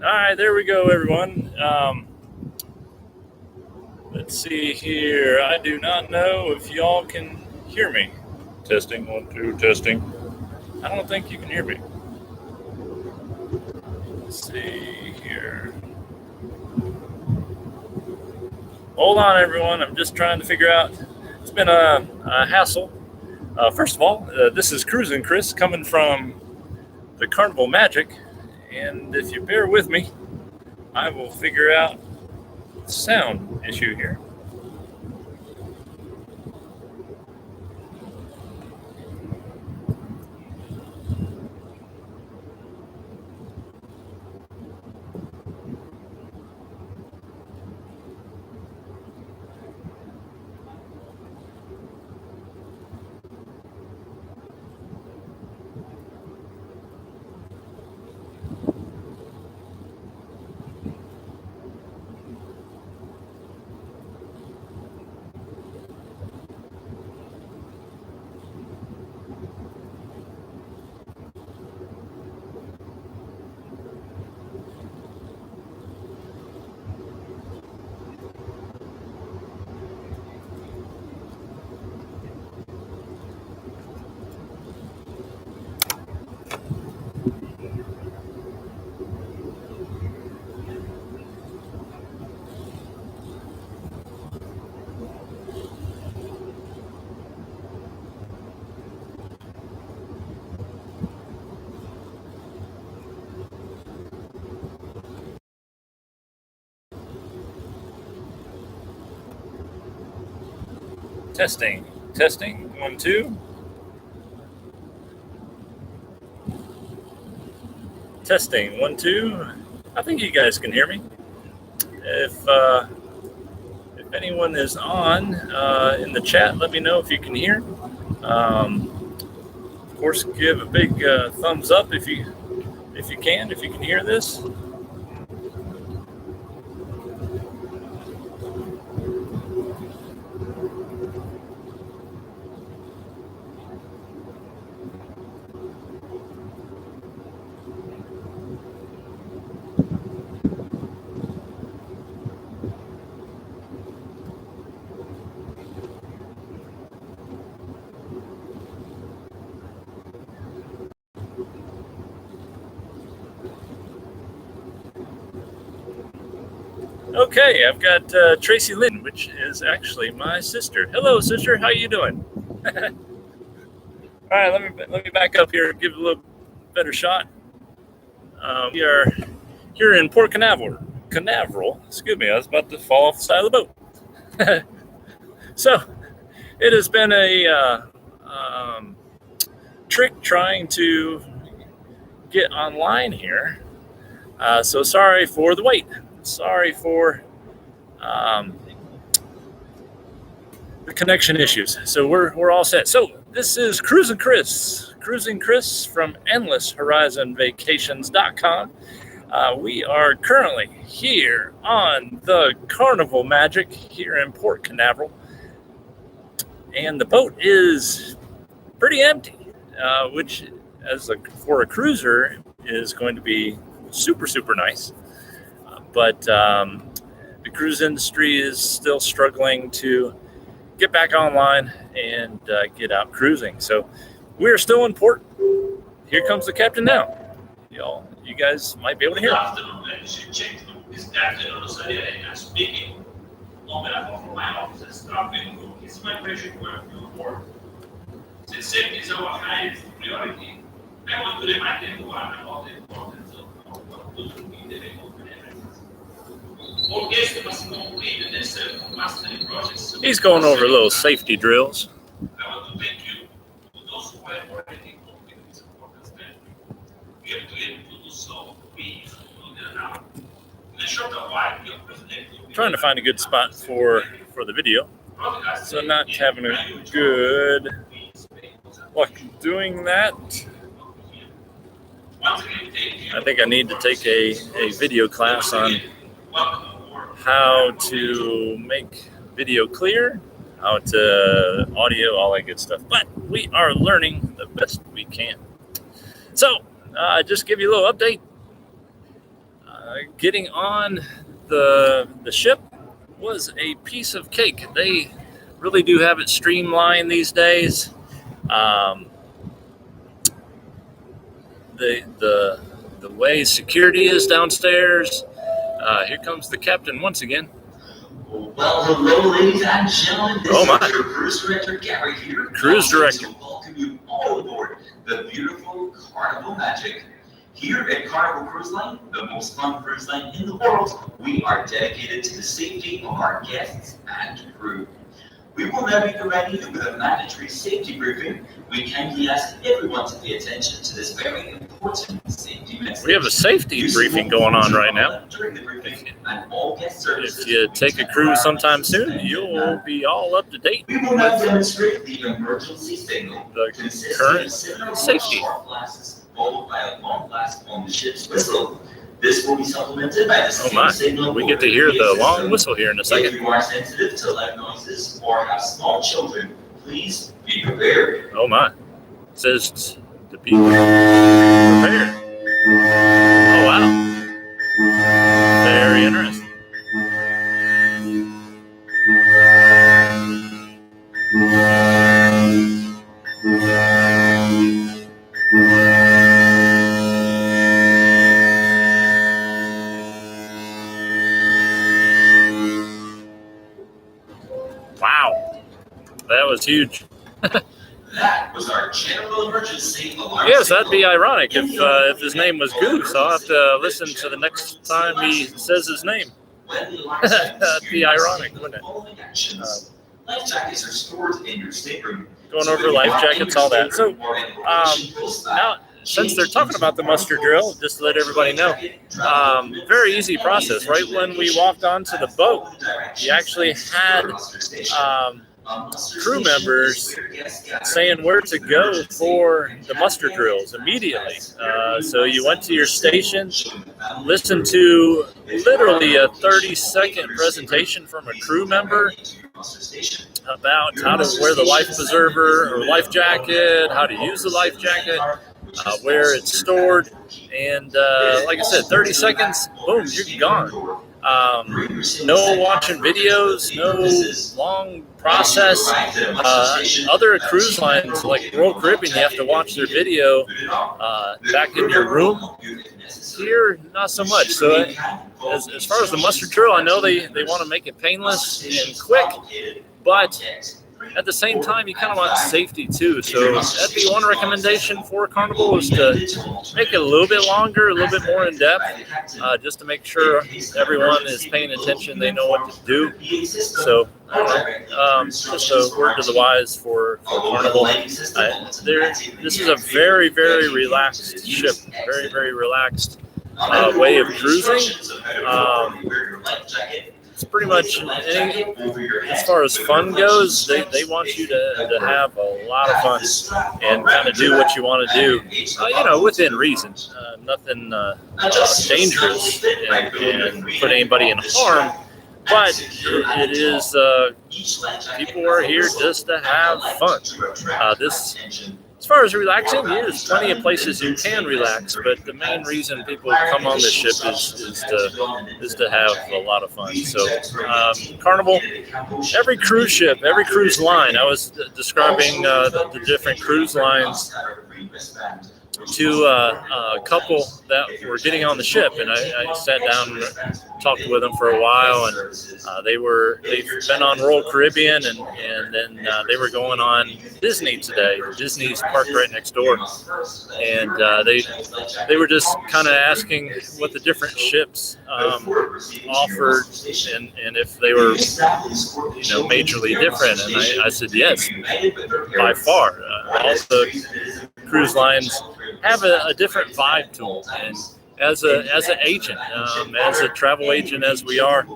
All right, there we go, everyone. Let's see here. I do not know if y'all can hear me. Testing, 1, 2, testing. I don't think you can hear me. Let's see here. Hold on, everyone. I'm just trying to figure out. It's been a hassle. First of all, this is Cruising Chris coming from the Carnival Magic. And if you bear with me, I will figure out the sound issue here. Testing, 1, 2. Testing, 1, 2. I think you guys can hear me. If anyone is on in the chat, let me know if you can hear. Of course, give a big thumbs up if you can hear this. Okay, I've got Tracy Lynn, which is actually my sister. Hello, sister. How you doing? All right, let me back up here and give it a little better shot. We are here in Port Canaveral. Excuse me, I was about to fall off the side of the boat. So, it has been a trick trying to get online here. So sorry for the wait. Sorry for the connection issues. So we're all set. So this is Cruising Chris from EndlessHorizonVacations.com. We are currently here on the Carnival Magic here in Port Canaveral, and the boat is pretty empty, which for a cruiser is going to be super, super nice. But the cruise industry is still struggling to get back online and get out cruising. So we're still in port. Here comes the captain now. You guys might be able to hear him. Good afternoon, ladies and gentlemen. This Captain Rosaria speaking on behalf of my office's staffing group. It's my pleasure to welcome you aboard. Since safety is our highest priority, I want to remind everyone about the importance of cruising in the remote areas. All guests must complete the necessary mastery process. He's going over little safety drills. I want to thank you to those who have already completed this important step. We have to be able to do so. Please do that now. In a short while, we are presenting. Trying to find a good spot for the video. So not having a good luck doing that. I think I need to take a video class on how to make video clear, how to audio, all that good stuff. But we are learning the best we can. So just give you a little update. getting on the ship was a piece of cake. They really do have it streamlined these days. The way security is downstairs. Here comes the captain once again. Well, hello, ladies and gentlemen. This Oh my! is your cruise director Gary here. Cruise director. To welcome you all aboard the beautiful Carnival Magic. Here at Carnival Cruise Line, the most fun cruise line in the world, we are dedicated to the safety of our guests and crew. We will now be providing you with a mandatory safety briefing. We kindly ask everyone to pay attention to this very important safety message. We have a safety briefing going on right now. During the briefing, and all guest services. If you take a cruise sometime soon, you'll be all up to date We will now with demonstrate the emergency signal. the consisting current of 7 or more safety. short blasts, followed by a long blast on the ship's whistle. This will be supplemented by the Oh same my! signal. We get to hear the long whistle here in a If second. you are sensitive to loud noises or have small children, please be prepared. Oh my! It says to be prepared. Oh wow! Very interesting. Wow, that was huge. That was our general emergency alarm. Yes, that'd be ironic if his name was Goose. I'll have to listen to the next time he says his name. That'd be ironic, wouldn't it? Life jackets are stored in your stateroom. Going over life jackets, all that. So now, since they're talking about the muster drill, just to let everybody know, very easy process. Right when we walked onto the boat, we actually had crew members saying where to go for the muster drills immediately. So you went to your station, listened to literally a 30-second presentation from a crew member about how to wear the life preserver or life jacket, how to use the life jacket, where it's stored, and like I said, 30 seconds, boom, you're gone. No watching videos, no long process. Other cruise lines like Royal Caribbean, you have to watch their video back in your room. Here, not so much. So as far as the muster drill, I know they want to make it painless and quick, but at the same time, you kind of want safety too. So that'd be one recommendation for Carnival, is to make it a little bit longer, a little bit more in depth, just to make sure everyone is paying attention, they know what to do. So just a word to the wise for Carnival. This is a very, very relaxed ship, very, very relaxed way of cruising. It's pretty much, as far as fun goes, they want you to have a lot of fun and kind of do what you want to do, within reason. Nothing dangerous and put anybody in harm. But it is, people are here just to have fun. As far as relaxing, there's plenty of places you can relax, but the main reason people come on this ship is to have a lot of fun. So Carnival, every cruise ship, every cruise line, I was describing the different cruise lines to a couple that were getting on the ship, and I sat down and talked with them for a while, and they've been on Royal Caribbean, and then they were going on Disney today. Disney's parked right next door, and they were just kind of asking what the different ships offered, and if they were majorly different. And I said yes, by far. All the cruise lines have a different vibe to them, and as an agent, as a travel agent as we are,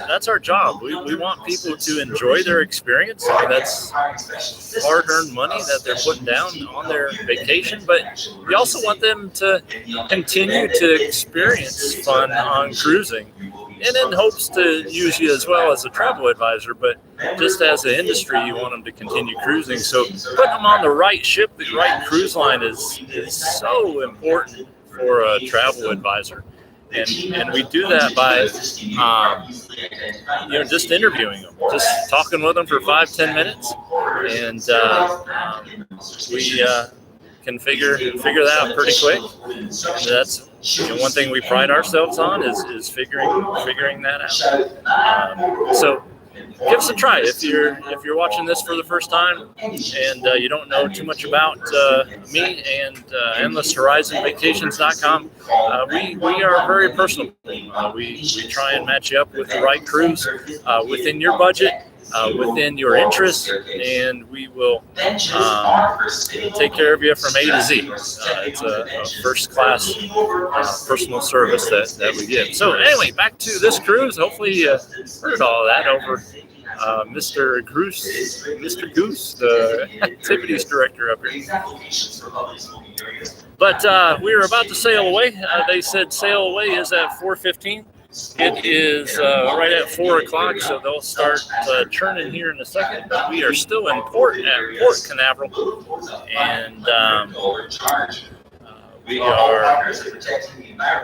that's our job. We want people to enjoy their experience. I mean, that's hard-earned money that they're putting down on their vacation, but we also want them to continue to experience fun on cruising, and in hopes to use you as well as a travel advisor, but just as an industry, you want them to continue cruising. So putting them on the right ship, the right cruise line is so important for a travel advisor. And we do that by, just interviewing them, just talking with them for 5-10 minutes, and we can figure that out pretty quick. And that's one thing we pride ourselves on is figuring that out. So give us a try if you're watching this for the first time and you don't know too much about me and EndlessHorizonVacations.com. We are very personable. We try and match you up with the right cruise within your budget, within your interests, and we will take care of you from A to Z. It's a first-class personal service that we give. So anyway, back to this cruise. Hopefully you heard all of that over Mr. Goose, the activities director up here. But we were about to sail away. They said sail away is at 4:15. It is right at 4 o'clock, so they'll start churning here in a second. But we are still in Port Canaveral, and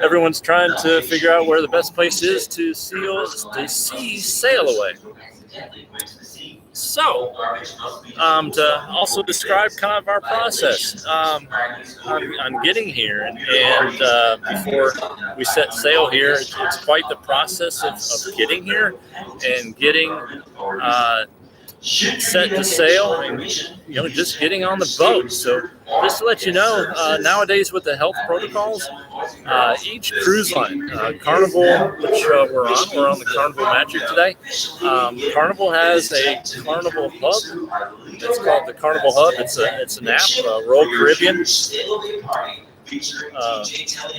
everyone's trying to figure out where the best place is to see sail away. So, to also describe kind of our process on getting here, and before we set sail here, it's quite the process of getting here and getting set to sail and just getting on the boat. So just to let you know, nowadays with the health protocols, each cruise line, Carnival, which we're on the Carnival Magic today. Carnival has a Carnival Hub. It's called the Carnival Hub. It's an app. Royal Caribbean.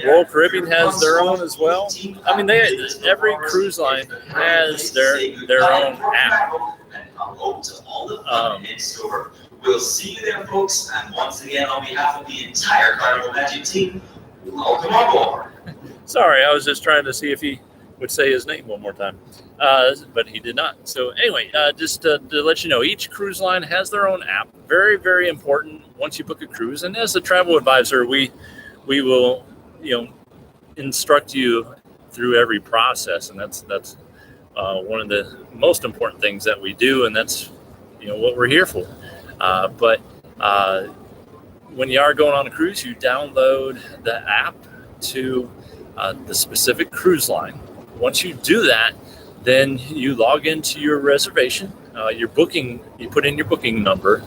Royal Caribbean has their own as well. I mean, every cruise line has their own app. We'll see you there, folks. And once again, on behalf of the entire Carnival Magic team, welcome aboard. Sorry, I was just trying to see if he would say his name one more time, but he did not. So anyway, just to let you know, each cruise line has their own app. Very, very important once you book a cruise. And as a travel advisor, we will instruct you through every process, and that's one of the most important things that we do, and that's what we're here for. But when you are going on a cruise, you download the app to the specific cruise line. Once you do that, then you log into your reservation, your booking. You put in your booking number,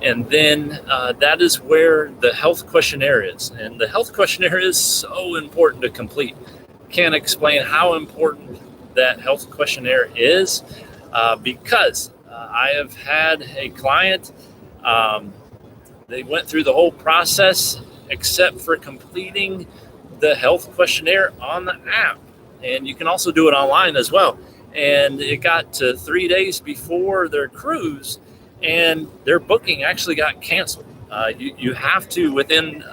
and then that is where the health questionnaire is. And the health questionnaire is so important to complete. Can't explain how important that health questionnaire is, because I have had a client, they went through the whole process except for completing the health questionnaire on the app. And you can also do it online as well. And it got to 3 days before their cruise, and their booking actually got canceled. You have to, within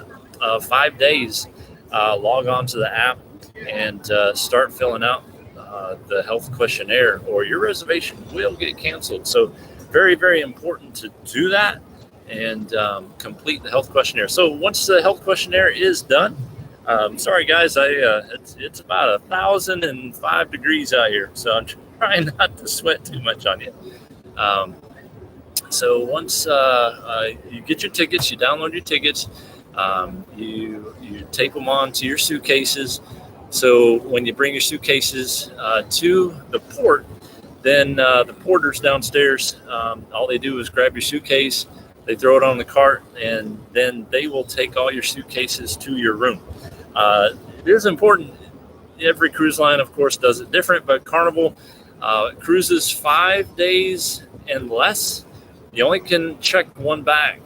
5 days, log on to the app and start filling out the health questionnaire, or your reservation will get canceled. So very, very important to do that and complete the health questionnaire. So once the health questionnaire is done, sorry guys, it's about 1,005 degrees out here, so I'm trying not to sweat too much on you. So once you get your tickets, you download your tickets, you tape them onto your suitcases. So when you bring your suitcases to the port, then the porters downstairs, all they do is grab your suitcase, they throw it on the cart, and then they will take all your suitcases to your room. It is important. Every cruise line, of course, does it different, but Carnival cruises 5 days and less, you only can check one bag.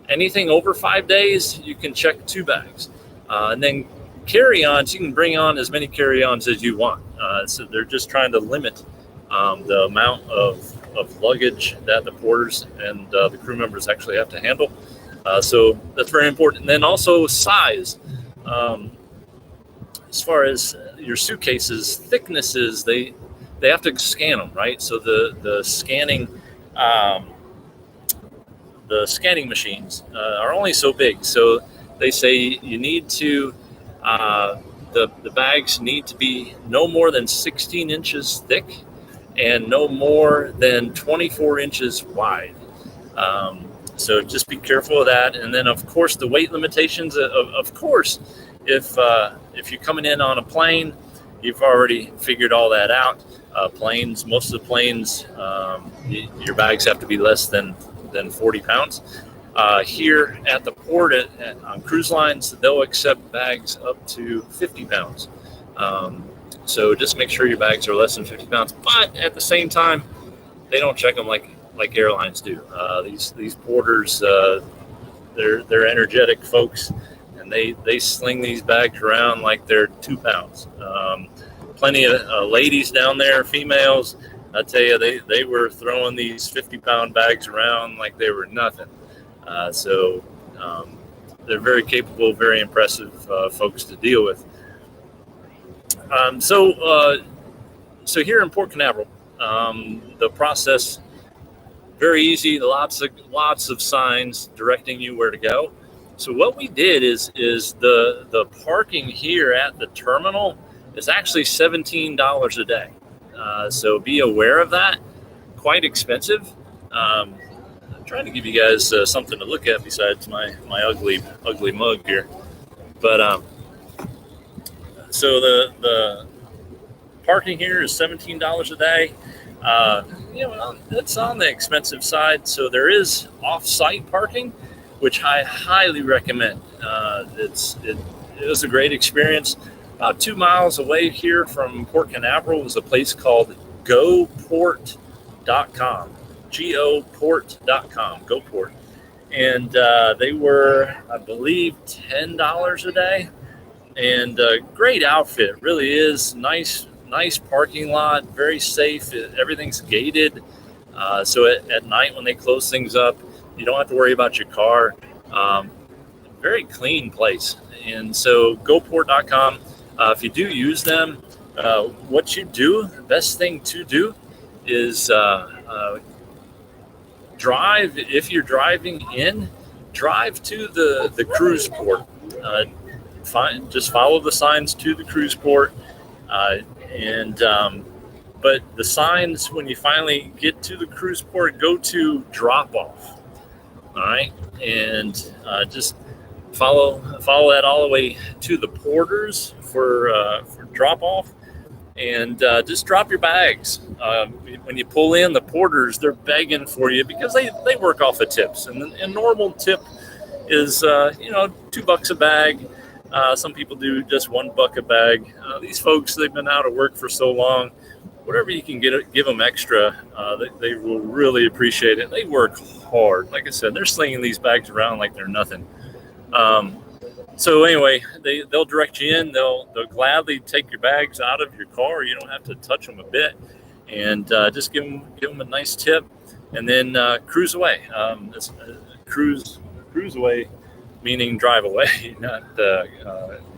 Anything over 5 days, you can check 2 bags. And then carry-ons, you can bring on as many carry-ons as you want. So they're just trying to limit the amount of luggage that the porters and the crew members actually have to handle. So that's very important. And then also size. As far as your suitcases, thicknesses, they have to scan them, right? So the scanning machines are only so big. So they say you need to The bags need to be no more than 16 inches thick and no more than 24 inches wide. So just be careful of that. And then, of course, the weight limitations. Of course, if you're coming in on a plane, you've already figured all that out. Planes, most of the planes, your bags have to be less than 40 pounds. Here at the port on cruise lines, they'll accept bags up to 50 pounds. So just make sure your bags are less than 50 pounds. But at the same time, they don't check them like airlines do. These porters, they're energetic folks, and they sling these bags around like they're 2 pounds. Plenty of ladies down there, females. I tell you, they were throwing these 50-pound bags around like they were nothing. So they're very capable, very impressive folks to deal with. So here in Port Canaveral, the process very easy. Lots of signs directing you where to go. So what we did is the parking here at the terminal is actually $17 a day. So be aware of that. Quite expensive. I'm trying to give you guys something to look at besides my ugly mug here. But so the parking here is $17 a day. It's on the expensive side. So there is off-site parking, which I highly recommend. It was a great experience. About 2 miles away here from Port Canaveral is a place called GoPort.com. GoPort.com. GoPort. And they were, I believe, $10 a day. And great outfit. Really is nice parking lot. Very safe. Everything's gated. So at night when they close things up, you don't have to worry about your car. Very clean place. And so GoPort.com. If you do use them, what you do, the best thing to do is drive. If you're driving in, drive to the cruise port. Just follow the signs to the cruise port. But the signs, when you finally get to the cruise port, go to drop off. All right. And just follow that all the way to the porters for drop off, and just drop your bags. When you pull in, the porters, they're begging for you because they work off of tips, and normal tip is $2 a bag. Some people do just $1 a bag. These folks, they've been out of work for so long. Whatever you can give them extra, they will really appreciate it. They work hard. Like I said, they're slinging these bags around like they're nothing. So anyway, they'll direct you in. They'll gladly take your bags out of your car. You don't have to touch them a bit, and just give them a nice tip, and then cruise away. Cruise away, meaning drive away, not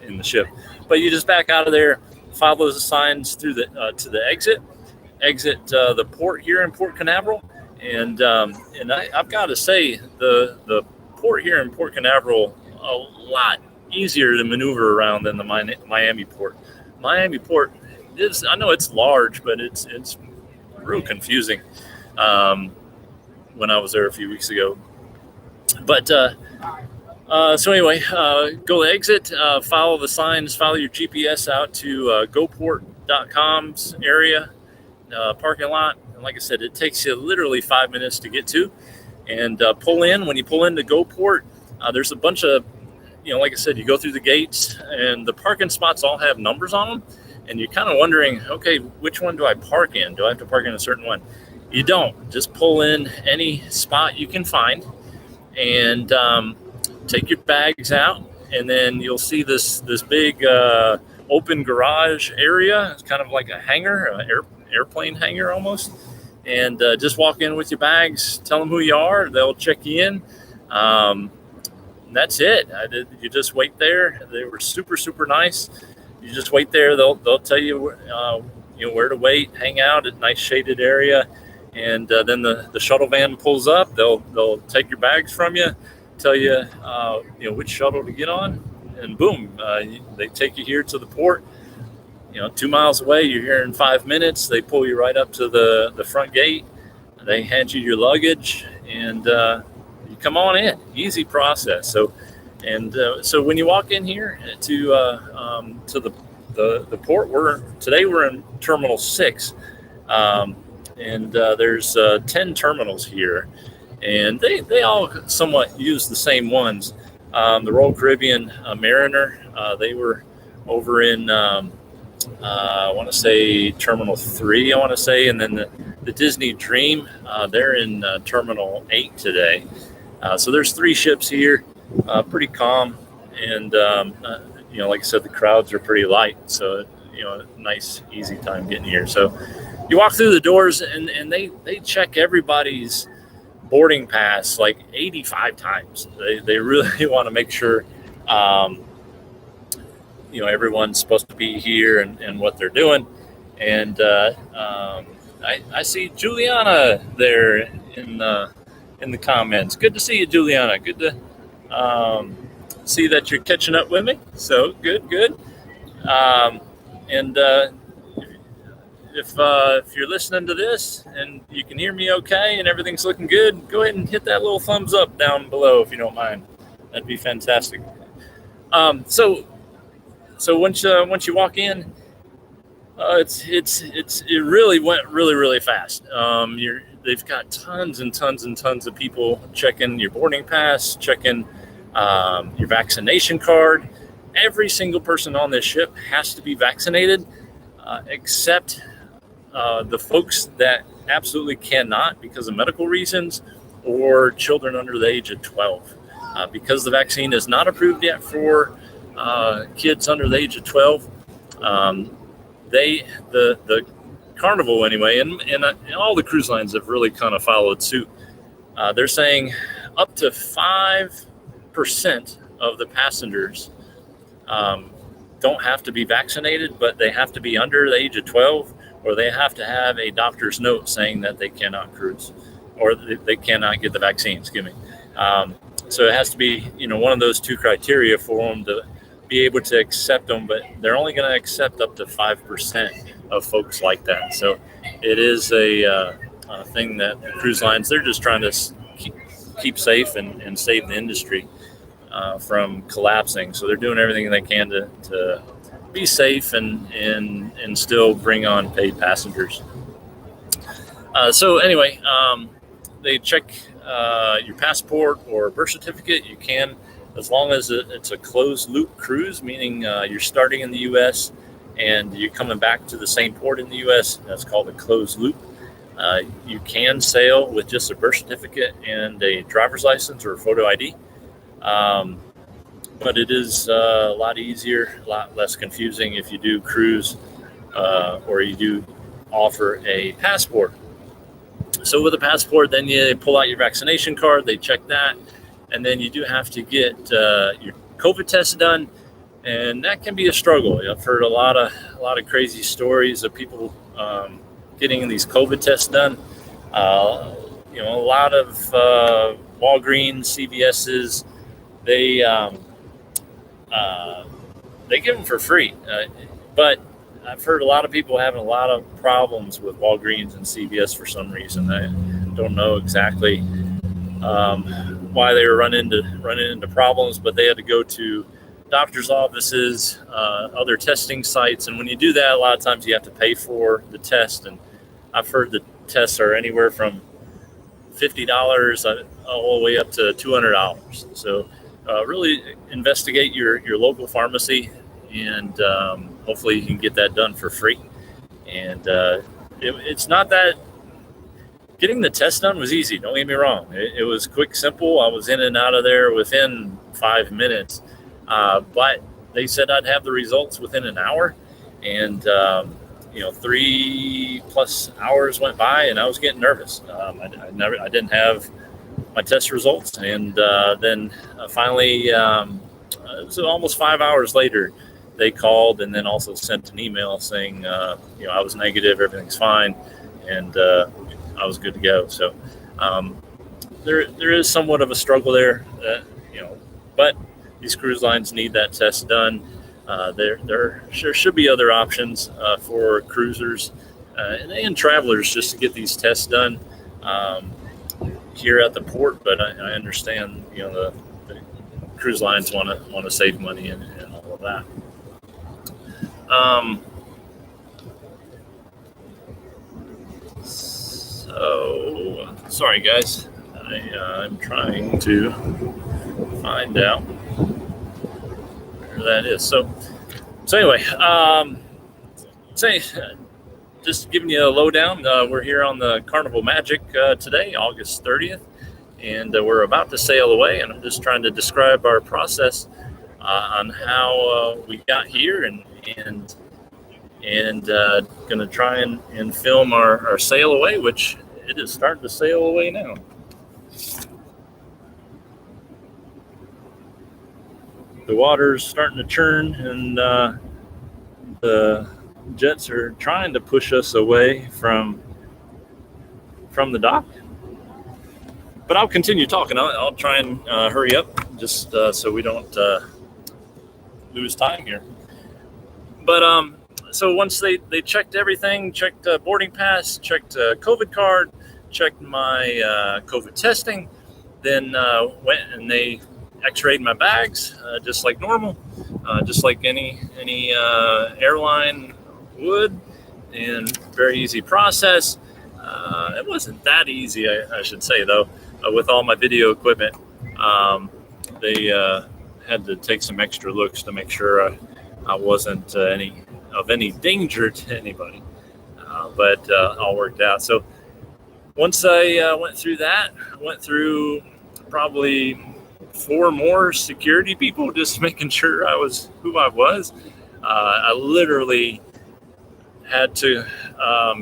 in the ship. But you just back out of there, follow the signs through to the exit the port here in Port Canaveral, and I've got to say the port here in Port Canaveral a lot easier to maneuver around than the Miami port. Miami port is, I know it's large, but it's real confusing when I was there a few weeks ago. But so anyway, go to exit, follow the signs, follow your GPS out to GoPort.com's area, parking lot. And like I said, it takes you literally 5 minutes to get to. And pull in. When you pull into GoPort, there's a bunch of, like I said, you go through the gates, and the parking spots all have numbers on them. And you're kind of wondering, okay, which one do I park in? Do I have to park in a certain one? You don't. Just pull in any spot you can find, and take your bags out, and then you'll see this big open garage area. It's kind of like a hangar, an airplane hangar almost. And just walk in with your bags, tell them who you are, they'll check you in. And that's it. You just wait there. They were super, super nice. You just wait there. They'll tell you, where to wait, hang out at a nice shaded area. And then the shuttle van pulls up. They'll take your bags from you, tell you, which shuttle to get on. and boom, they take you here to the port. 2 miles away, you're here in 5 minutes. They pull you right up to the front gate. They hand you your luggage, and you come on in. Easy process. So when you walk in here to the port, today we're in Terminal 6, and there's 10 terminals here, and they all somewhat use the same ones. The Royal Caribbean Mariner, they were over in I want to say Terminal 3, and then the Disney Dream, they're in Terminal 8 today. So there's 3 ships here, pretty calm, and like I said, the crowds are pretty light, so nice, easy time getting here. So you walk through the doors, and they check everybody's boarding pass like 85 times. They really want to make sure everyone's supposed to be here and what they're doing. And I see Juliana there in the comments. Good to see you, Juliana. Good to see that you're catching up with me. So good. If you're listening to this and you can hear me okay and everything's looking good, go ahead and hit that little thumbs up down below if you don't mind. That'd be fantastic. So once you walk in, it really went really fast. They've got tons and tons of people checking your boarding pass, checking your vaccination card. Every single person on this ship has to be vaccinated, except the folks that absolutely cannot because of medical reasons, or children under the age of 12. Because the vaccine is not approved yet for kids under the age of 12, the Carnival anyway, and all the cruise lines have really kind of followed suit. They're saying up to 5% of the passengers don't have to be vaccinated, but they have to be under the age of 12, or they have to have a doctor's note saying that they cannot cruise, or they cannot get the vaccine. Excuse me. So it has to be, one of those 2 criteria for them to be able to accept them, but they're only going to accept up to 5% of folks like that. So it is a thing that the cruise lines, they're just trying to keep safe and save the industry from collapsing. So they're doing everything they can to be safe and still bring on paid passengers. So anyway, they check your passport or birth certificate. You can, as long as it's a closed loop cruise, meaning you're starting in the U.S. and you're coming back to the same port in the U.S. That's called a closed loop. You can sail with just a birth certificate and a driver's license or a photo ID. But it is a lot easier, a lot less confusing if you do cruise or you do offer a passport. So with a passport, then you pull out your vaccination card, they check that, and then you do have to get your COVID test done, and that can be a struggle. I've heard a lot of crazy stories of people getting these COVID tests done. A lot of Walgreens, CVS's, they give them for free, but I've heard a lot of people having a lot of problems with Walgreens and CVS for some reason. I don't know exactly why they were running into problems, but they had to go to doctor's offices, other testing sites, and when you do that, a lot of times you have to pay for the test. And I've heard the tests are anywhere from $50 all the way up to $200. So really investigate your local pharmacy, and hopefully you can get that done for free. And it's not that getting the test done was easy. Don't get me wrong. It was quick, simple. I was in and out of there within 5 minutes. But they said I'd have the results within an hour. And, 3+ hours went by and I was getting nervous. I didn't have my test results. And then finally, it was almost 5 hours later, they called and then also sent an email saying, I was negative, everything's fine, and I was good to go. So there is somewhat of a struggle there, but these cruise lines need that test done. There should be other options for cruisers and travelers just to get these tests done here at the port. But I understand, the cruise lines want to save money and all of that. So sorry guys, I'm trying to find out where that is. So anyway, just giving you a lowdown. We're here on the Carnival Magic today, August 30th, and we're about to sail away. And I'm just trying to describe our process on how we got here, and going to try and film our sail away, which it is starting to sail away now. The water's starting to churn, and the jets are trying to push us away from the dock. But I'll continue talking. I'll try and hurry up, just so we don't lose time here. But so once they checked everything, checked boarding pass, checked COVID card, checked my COVID testing, then went and they x-rayed my bags just like normal, just like any airline would, and very easy process. It wasn't that easy, I should say, though. With all my video equipment, they had to take some extra looks to make sure I wasn't any danger to anybody, but all worked out. So once I went through that, I went through probably 4 more security people, just making sure I was who I was. I literally had to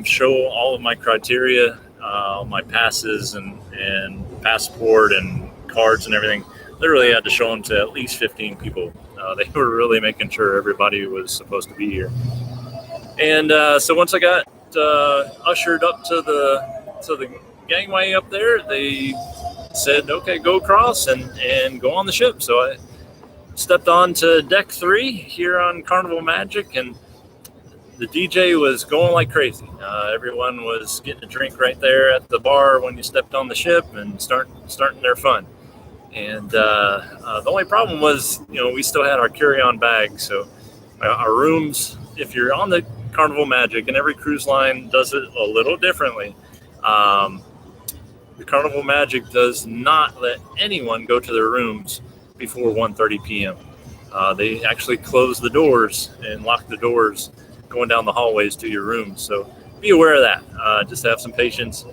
show all of my criteria, my passes and passport and cards and everything. Literally had to show them to at least 15 people. They were really making sure everybody was supposed to be here. And so once I got ushered up to the gangway up there, they said, okay, go across and go on the ship. So I stepped on to deck 3 here on Carnival Magic, and the DJ was going like crazy. Everyone was getting a drink right there at the bar when you stepped on the ship and starting their fun. And the only problem was, we still had our carry-on bags. So our rooms, if you're on the Carnival Magic, and every cruise line does it a little differently, the Carnival Magic does not let anyone go to their rooms before 1:30 p.m. They actually close the doors and lock the doors going down the hallways to your rooms. So be aware of that. Just have some patience.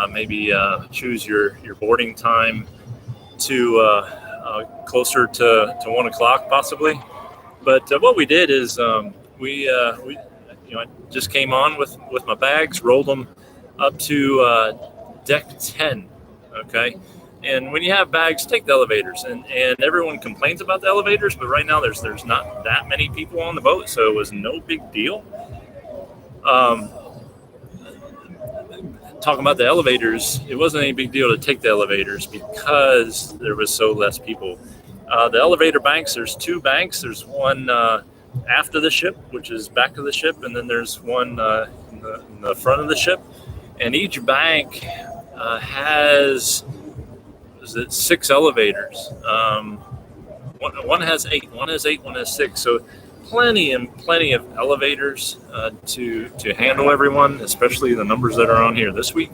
Maybe choose your boarding time to closer to 1 o'clock possibly. But what we did is we I just came on with my bags, rolled them up to deck 10. Okay. And when you have bags, take the elevators. And everyone complains about the elevators, but right now there's not that many people on the boat, so it was no big deal. Talking about the elevators, it wasn't any big deal to take the elevators because there was so less people. The elevator banks, there's 2 banks. There's one after the ship, which is back of the ship, and then there's one in the front of the ship. And each bank has 6 elevators. One has 8. One has 8. One has 6. So plenty of elevators to handle everyone, especially the numbers that are on here this week.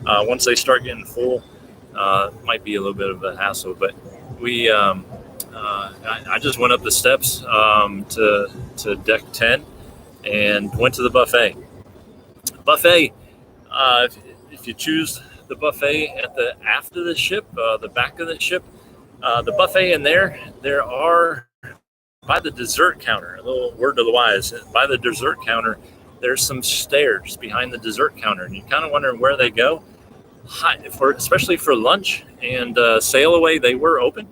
Once they start getting full, might be a little bit of a hassle. But we, I just went up the steps to deck 10 and went to the buffet. Buffet. If you choose the buffet at the after the ship, the back of the ship, the buffet in there are by the dessert counter. A little word to the wise: by the dessert counter, there's some stairs behind the dessert counter, and you kind of wonder where they go. Especially for lunch and sail away, they were open,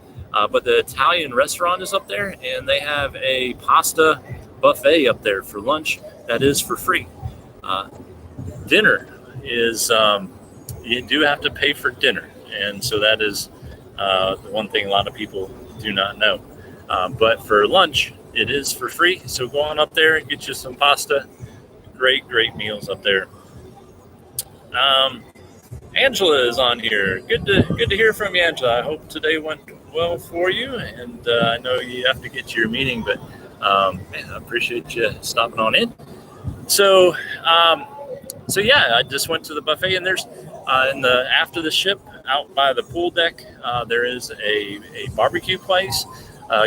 but the Italian restaurant is up there, and they have a pasta buffet up there for lunch that is for free. Dinner is you do have to pay for dinner, and so that is the one thing a lot of people do not know. But for lunch, it is for free. So go on up there and get you some pasta. Great meals up there. Angela is on here. Good to hear from you, Angela. I hope today went well for you. And I know you have to get to your meeting, but man, I appreciate you stopping on in. So yeah, I just went to the buffet, and there's after the ship out by the pool deck, there is a barbecue place.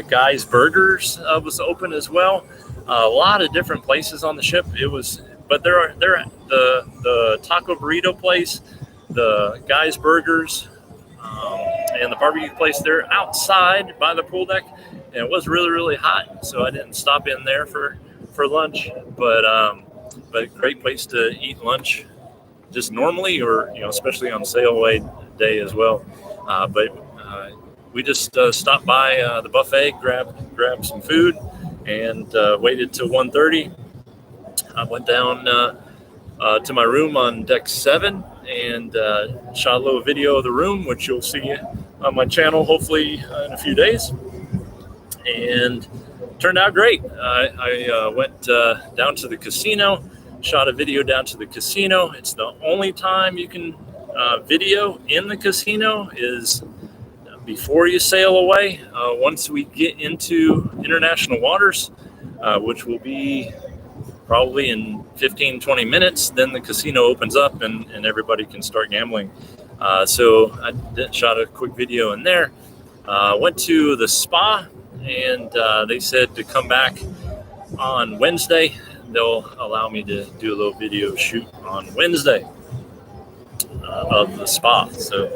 Guy's Burgers was open as well. A lot of different places on the ship. But there the taco burrito place, the Guy's Burgers, and the barbecue place. They're outside by the pool deck, and it was really hot, so I didn't stop in there for lunch. But great place to eat lunch, just normally, or especially on sailaway day as well. But we just stopped by the buffet, grabbed some food, and waited till 1:30. I went down to my room on deck 7 and shot a little video of the room, which you'll see on my channel hopefully in a few days. And turned out great. I went down to the casino, shot a video down to the casino. It's the only time you can video in the casino is before you sail away. Once we get into international waters, which will be probably in 15-20 minutes, then the casino opens up and everybody can start gambling. So I shot a quick video in there. Went to the spa, and they said to come back on Wednesday. They'll allow me to do a little video shoot on Wednesday of the spa. So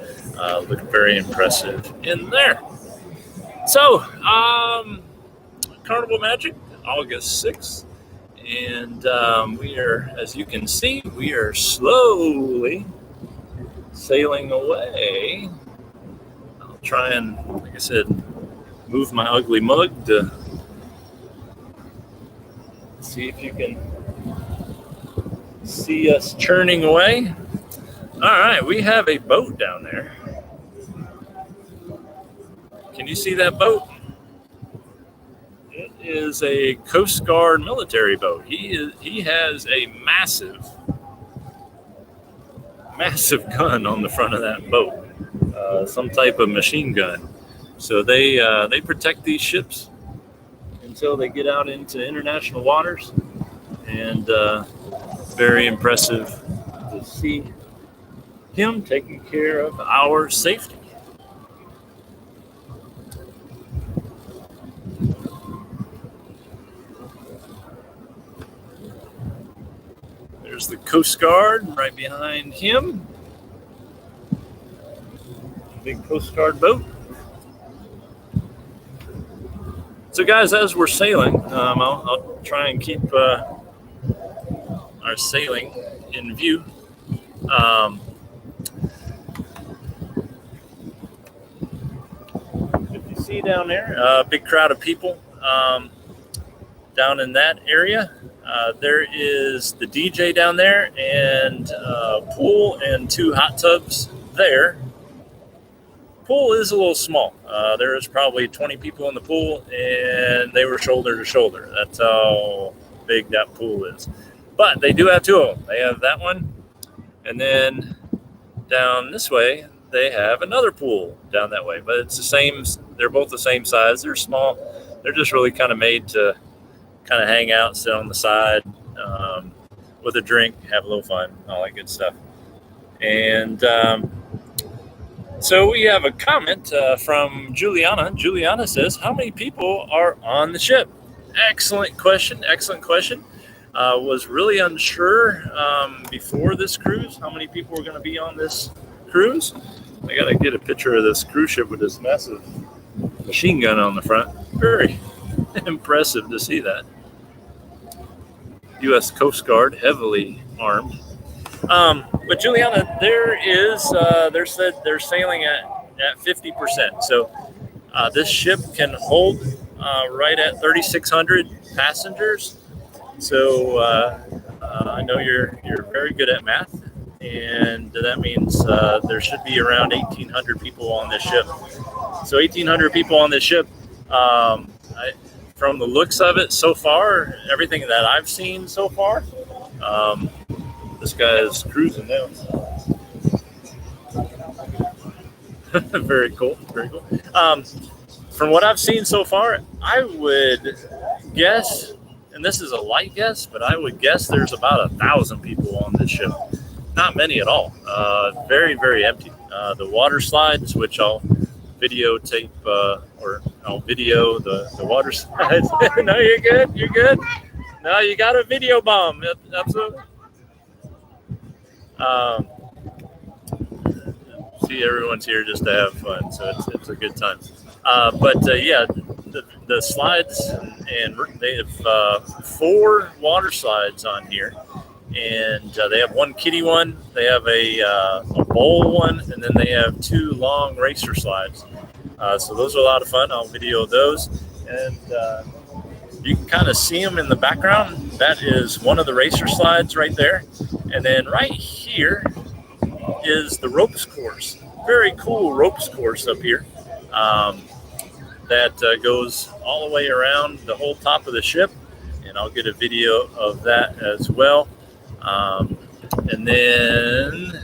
looked very impressive in there. So Carnival Magic, August 6th. And we are, as you can see, we are slowly sailing away. I'll try and, like I said, move my ugly mug to see if you can see us churning away. All right, we have a boat down there. Can you see that boat? It is a Coast Guard military boat. He has a massive gun on the front of that boat, some type of machine gun. So they protect these ships until they get out into international waters, and very impressive to see him taking care of our safety. There's the Coast Guard right behind him. Big Coast Guard boat. So guys, as we're sailing, I'll try and keep our sailing in view. If you see down there, a big crowd of people down in that area. There is the DJ down there, and pool and 2 hot tubs there. Pool is a little small. There is probably 20 people in the pool, and they were shoulder to shoulder. That's how big that pool is. But they do have 2 of them. They have that one, and then down this way, they have another pool down that way. But it's the same. They're both the same size. They're small. They're just really kind of made to kind of hang out, sit on the side with a drink, have a little fun, all that good stuff. And so we have a comment from Juliana. Juliana says, how many people are on the ship? Excellent question. Was really unsure before this cruise how many people were going to be on this cruise. I got to get a picture of this cruise ship with this massive machine gun on the front. Very impressive to see that. U.S. Coast Guard, heavily armed. But Juliana, they're sailing at 50%. So this ship can hold right at 3,600 passengers. So I know you're very good at math, and that means there should be around 1,800 people on this ship. So 1,800 people on this ship. from the looks of it so far, everything that I've seen so far, this guy is cruising now. Very cool. Very cool. From what I've seen so far, I would guess, and this is a light guess, but I would guess there's about 1,000 people on this ship. Not many at all. Very, very empty. The water slides, which I'll videotape, or I'll video the water slides. No, you're good. You're good. No, you got a video bomb. Absolutely. See, everyone's here just to have fun, so it's a good time. Yeah, the slides, and they have 4 water slides on here, and they have one kiddie one, they have a bowl one, and then they have 2 long racer slides. So those are a lot of fun. I'll video those, and you can kind of see them in the background. That is one of the racer slides right there, and then right here is the ropes course. Very cool ropes course up here. That goes all the way around the whole top of the ship, and I'll get a video of that as well. And then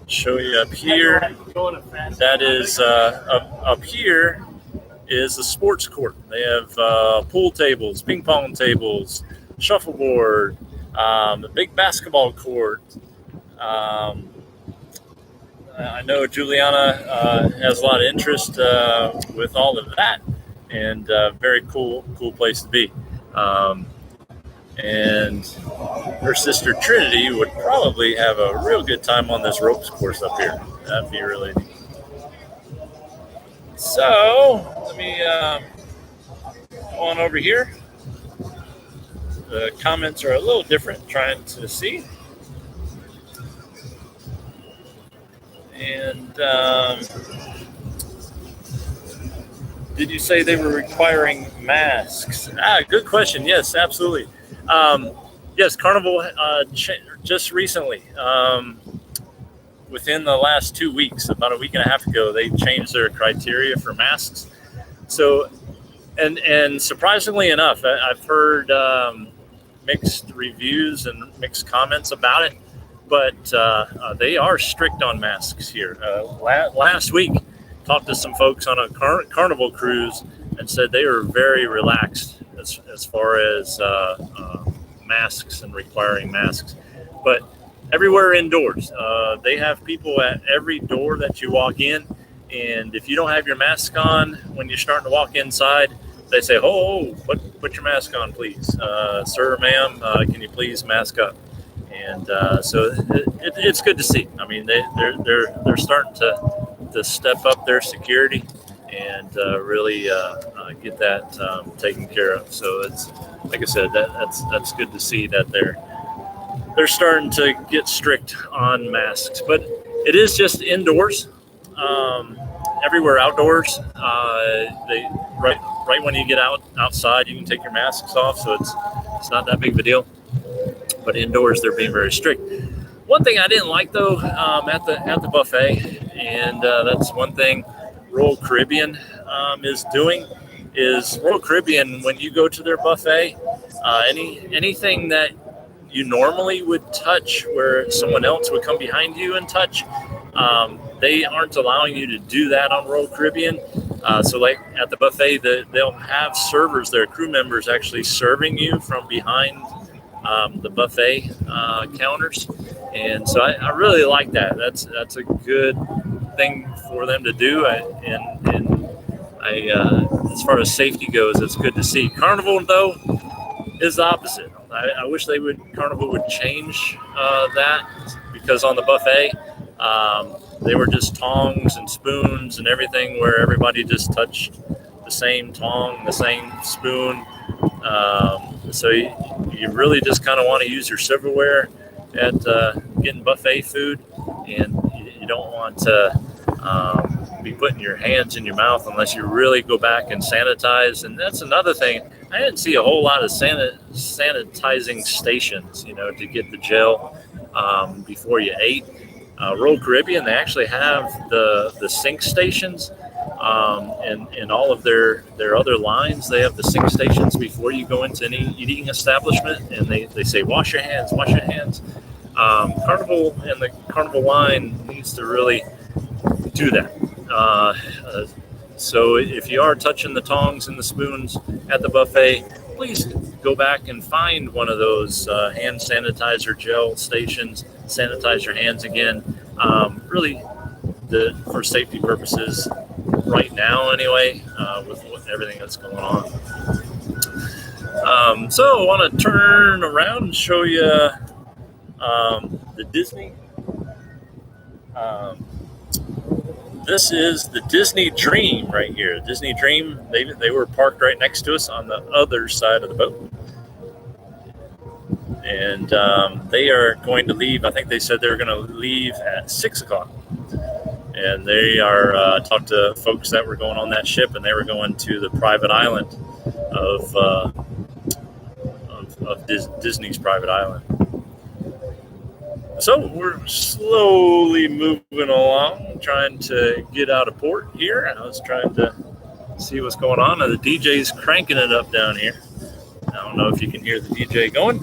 show you up here. That is up here is the sports court. They have pool tables, ping pong tables, shuffleboard, the big basketball court. I know Juliana has a lot of interest with all of that, and very cool place to be. And her sister Trinity would probably have a real good time on this ropes course up here. That'd be really neat. So let me go on over here. The comments are a little different, trying to see. And did you say they were requiring masks? Good question. Yes, absolutely. Yes, Carnival just recently, within the last 2 weeks, about a week and a half ago, they changed their criteria for masks. So, and surprisingly enough, I've heard mixed reviews and mixed comments about it. But they are strict on masks here. Last week, talked to some folks on a Carnival cruise and said they were very relaxed as far as masks and requiring masks. But everywhere indoors, they have people at every door that you walk in. And if you don't have your mask on when you're starting to walk inside, they say, "Oh, put your mask on, please. Sir, ma'am, can you please mask up?" And so it's good to see. I mean, they're starting to step up their security and really get that taken care of. So it's, like I said, that's good to see that they're starting to get strict on masks. But it is just indoors. Everywhere outdoors, they right when you get outside, you can take your masks off. So it's not that big of a deal. But indoors, they're being very strict. One thing I didn't like, though, at the buffet, and that's one thing Royal Caribbean is doing, is Royal Caribbean, when you go to their buffet, anything that you normally would touch where someone else would come behind you and touch, they aren't allowing you to do that on Royal Caribbean. So like at the buffet, they'll have servers, their crew members actually serving you from behind the buffet counters, and so I really like that. That's a good thing for them to do, and as far as safety goes, it's good to see. Carnival, though, is the opposite. I wish Carnival would change that, because on the buffet, they were just tongs and spoons and everything, where everybody just touched the same tong, the same spoon. So you really just kind of want to use your silverware at getting buffet food, and you don't want to be putting your hands in your mouth unless you really go back and sanitize. And that's another thing. I didn't see a whole lot of sanitizing stations, to get the gel before you ate. Royal Caribbean, they actually have the sink stations and all of their other lines. They have the 6 stations before you go into any eating establishment, and they say wash your hands, wash your hands. Carnival and the Carnival line needs to really do that. So if you are touching the tongs and the spoons at the buffet, please go back and find one of those hand sanitizer gel stations. Sanitize your hands again. Really, for safety purposes, right now anyway, with everything that's going on. So I want to turn around and show you the Disney. This is the Disney Dream right here. Disney Dream, they were parked right next to us on the other side of the boat. And they are going to leave. I think they said they were going to leave at 6 o'clock. And they are talked to folks that were going on that ship, and they were going to the private island of Disney's private island. So we're slowly moving along, trying to get out of port here. I was trying to see what's going on. The DJ's cranking it up down here. I don't know if you can hear the DJ going.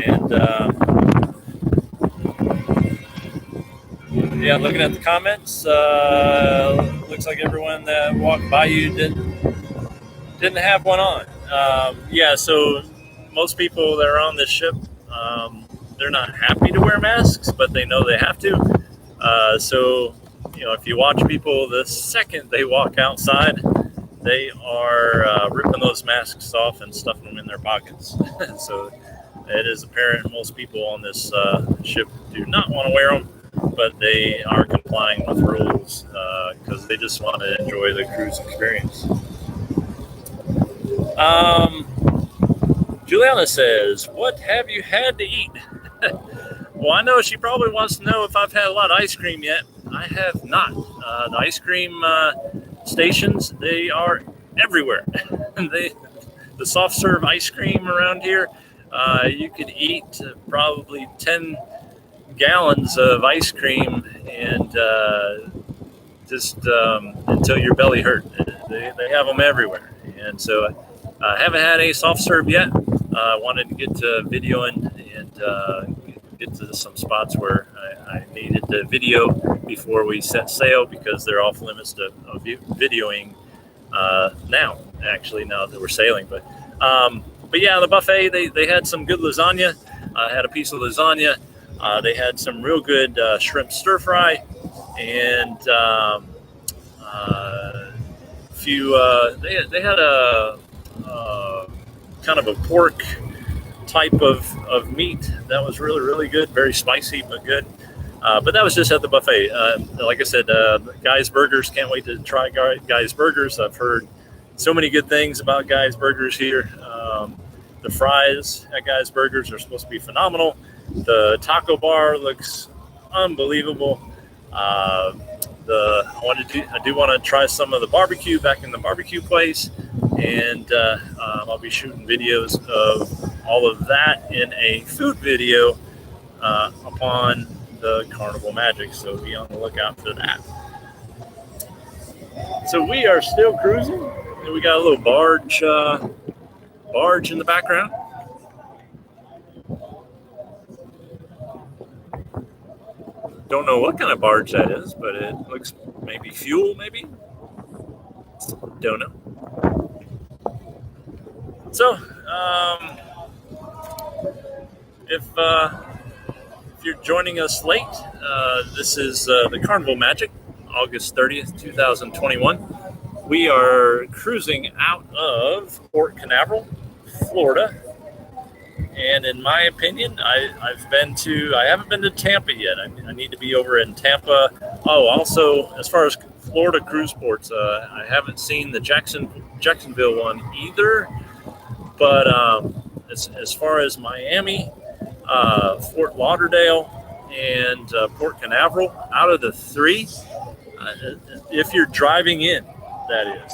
And yeah, looking at the comments, looks like everyone that walked by you didn't have one on. Yeah, so most people that are on this ship, they're not happy to wear masks, but they know they have to. So, if you watch people, the second they walk outside, they are ripping those masks off and stuffing them in their pockets. So it is apparent most people on this ship do not want to wear them, but they are complying with rules because they just want to enjoy the cruise experience. Juliana says, "What have you had to eat?" Well, I know she probably wants to know if I've had a lot of ice cream yet. I have not. The ice cream stations, they are everywhere. The soft serve ice cream around here, you could eat probably 10 gallons of ice cream and just until your belly hurt. They have them everywhere. And so I haven't had any soft serve yet. I wanted to get to videoing and get to some spots where I needed to video before we set sail because they're off limits to videoing now that we're sailing. But yeah, the buffet, they had some good lasagna. I had a piece of lasagna. They had some real good shrimp stir fry and they had a kind of a pork type of meat that was really, really good, very spicy but good. But that was just at the buffet. Like I said, Guy's Burgers, can't wait to try Guy's Burgers. I've heard so many good things about Guy's Burgers here. The fries at Guy's Burgers are supposed to be phenomenal. The taco bar looks unbelievable. I do want to try some of the barbecue back in the barbecue place, and I'll be shooting videos of all of that in a food video upon the Carnival Magic, so be on the lookout for that. So we are still cruising, and we got a little barge in the background. Don't know what kind of barge that is, but it looks maybe fuel, maybe? Don't know. So, if you're joining us late, this is the Carnival Magic, August 30th, 2021. We are cruising out of Port Canaveral, Florida. And in my opinion, I haven't been to Tampa yet. I need to be over in Tampa. Oh, also, as far as Florida cruise ports, I haven't seen the Jacksonville one either. But as far as Miami, Fort Lauderdale, and Port Canaveral, out of the three, if you're driving in,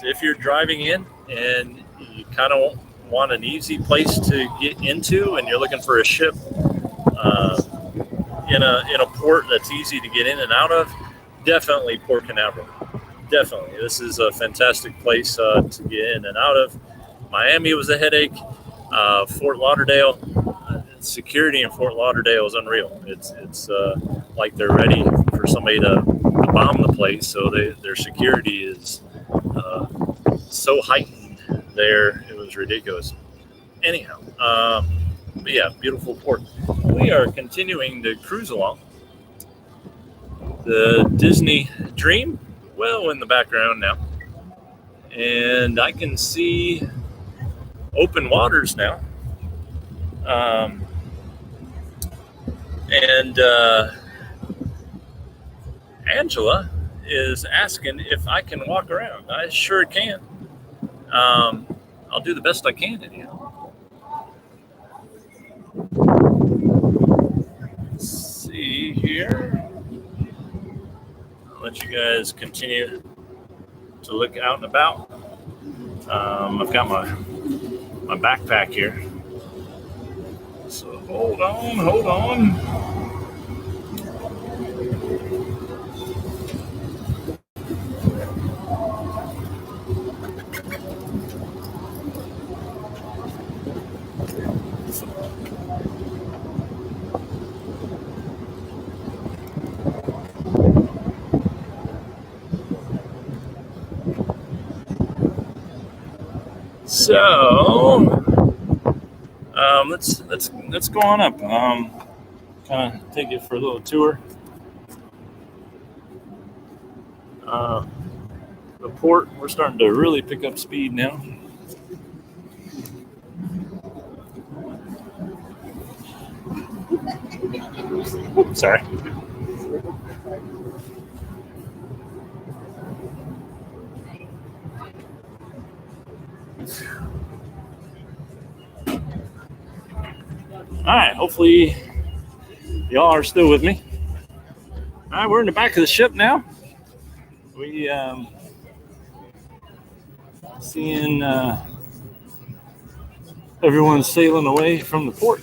if you're driving in and you kind of want an easy place to get into and you're looking for a ship in a port that's easy to get in and out of, definitely Port Canaveral. Definitely, this is a fantastic place to get in and out of. Miami was a headache. Fort Lauderdale, security in Fort Lauderdale is unreal. It's like they're ready for somebody to bomb the place, so their security is so heightened there. It was ridiculous. Anyhow, but yeah, beautiful port. We are continuing to cruise along. The Disney Dream, well in the background now, and I can see open waters now. And Angela is asking if I can walk around. I sure can. I'll do the best I can anyhow. Let's see here. I'll let you guys continue to look out and about. I've got my backpack here. So hold on. So let's go on up. Kind of take it for a little tour. The port, we're starting to really pick up speed now. Oops, sorry. All right, hopefully y'all are still with me. All right, we're in the back of the ship now. We seeing everyone sailing away from the port,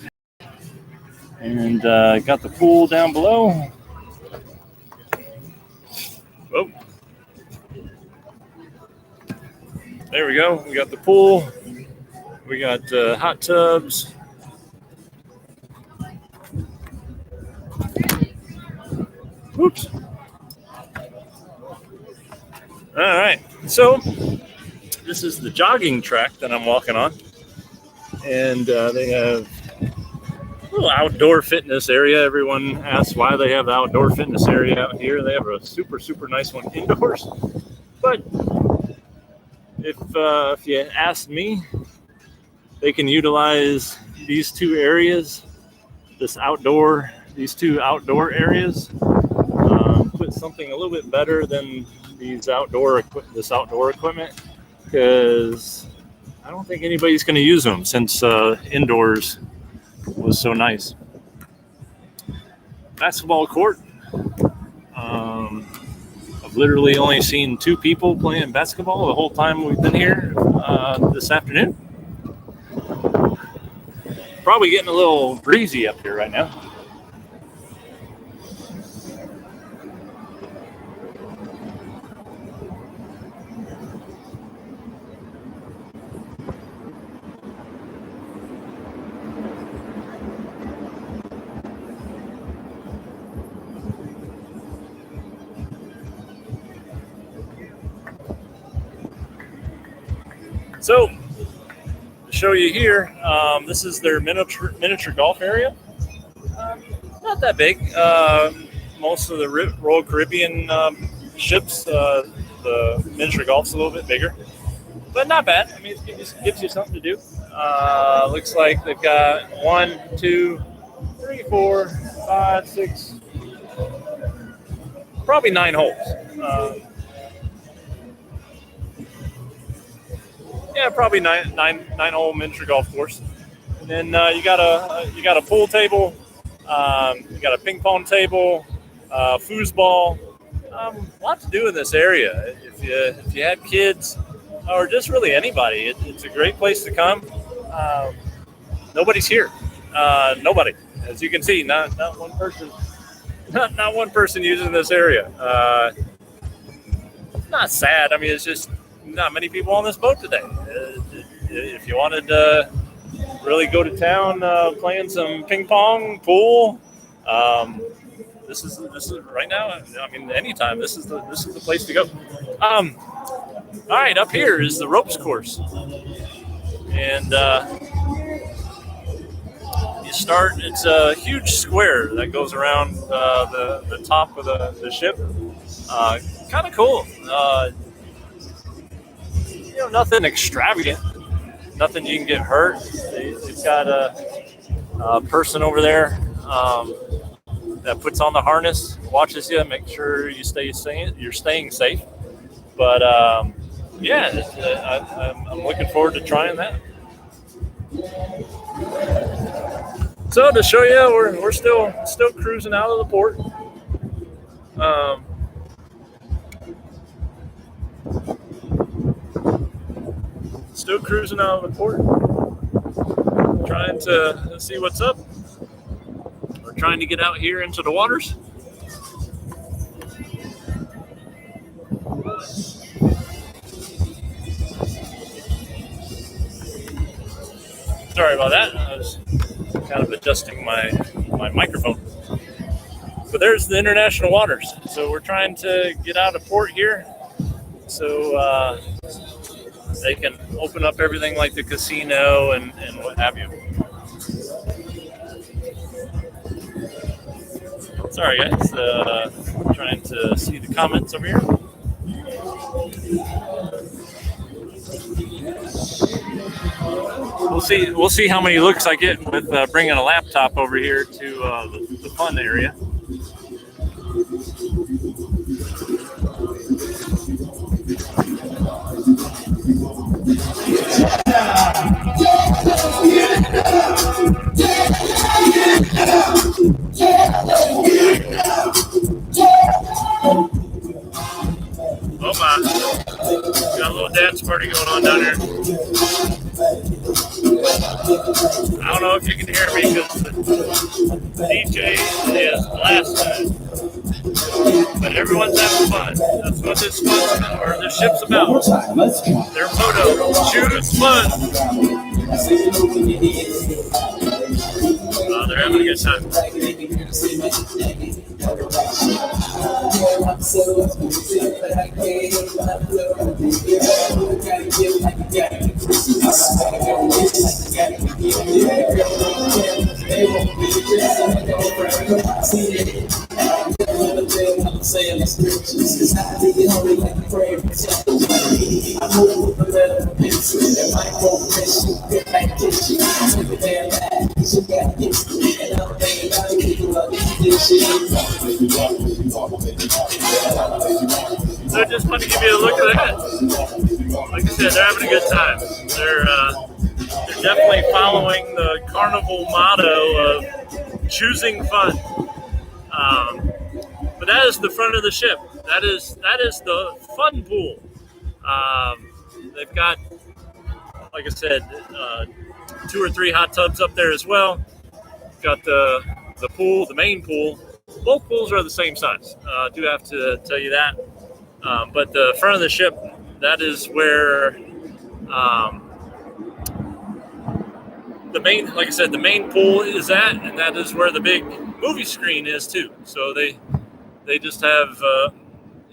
and got the pool down below. Oh, there we go. We got the pool. We got hot tubs. Oops. All right. So this is the jogging track that I'm walking on. And they have a little outdoor fitness area. Everyone asks why they have the outdoor fitness area out here. They have a super, super nice one indoors. But if you ask me, they can utilize these two areas, these two outdoor areas, put something a little bit better than this outdoor equipment, because I don't think anybody's going to use them since indoors was so nice. Basketball court. I've literally only seen 2 people playing basketball the whole time we've been here this afternoon. Probably getting a little breezy up here right now. So, to show you here, this is their miniature golf area. Not that big. Most of the Royal Caribbean ships, the miniature golf's a little bit bigger, but not bad. I mean, it gives you something to do. Looks like they've got 1, 2, 3, 4, 5, 6, probably 9 holes. Yeah, probably nine hole miniature golf course. And then you got a pool table, you got a ping pong table, foosball. Lot to do in this area. If you had kids or just really anybody, it's a great place to come. Nobody's here. Nobody, as you can see, not one person not one person using this area. Not sad. I mean, it's just not many people on this boat today. If you wanted to really go to town playing some ping pong, pool, this is right now. I mean, anytime. This is the place to go. All right, up here is the ropes course, and you start. It's a huge square that goes around the top of the ship. Kind of cool. Nothing extravagant. Nothing you can get hurt. They've got a person over there that puts on the harness, watches you, make sure you're staying safe. But I'm looking forward to trying that. So to show you, we're still cruising out of the port. Still cruising out of the port, trying to see what's up. We're trying to get out here into the waters. Sorry about that. I was kind of adjusting my microphone. But there's the international waters. So we're trying to get out of port here. So they can open up everything like the casino and what have you. Sorry guys, trying to see the comments over here. We'll see how many looks I get with bringing a laptop over here to the fun area. Oh my, got a little dance party going on down here. I don't know if you can hear me because the DJ is blasting, but everyone's having fun. That's what this ship's about. Their motto, choose fun. They're having a good time. So just want to give you a look at that. Like I said, they're having a good time. They're definitely following the Carnival motto of choosing fun. But that is the front of the ship. That is the fun pool. They've got, like I said, 2 or 3 hot tubs up there as well. Got the pool, the main pool. Both pools are the same size. I do have to tell you that. But the front of the ship, that is where the main pool is at, and that is where the big movie screen is too. So they just have